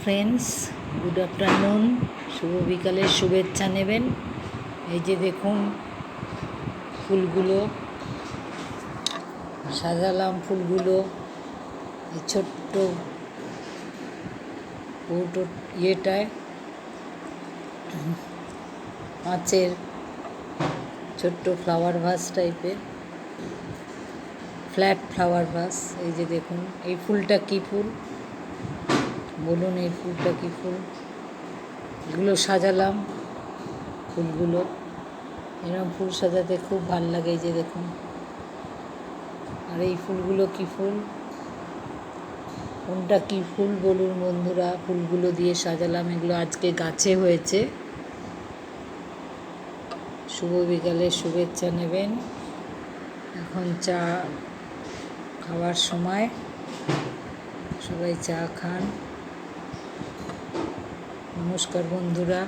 Friends, good afternoon. শুভ বিকালের শুভেচ্ছা নেবেন। এই যে দেখুন ফুলগুলো সাজালাম, ফুলগুলো এই ছোট্ট কৌটো ইয়েটায়, কাঁচের ছোট্ট ফ্লাওয়ার ভাস টাইপের, ফ্ল্যাট ফ্লাওয়ার ভাস। এই যে দেখুন এই ফুলটা কী ফুল বলুন, এই ফুলটা কী ফুল? এগুলো সাজালাম ফুলগুলো। এরকম ফুল সাজাতে খুব ভালো লাগে। এই যে দেখুন, আর এই ফুলগুলো কী ফুল, কোনটা কী ফুল বলুন বন্ধুরা? ফুলগুলো দিয়ে সাজালাম, এগুলো আজকে গাছে হয়েছে। শুভ বিকালের শুভেচ্ছা নেবেন। এখন চা খাওয়ার সময়, সবাই চা খান। নমস্কার বন্ধুরা।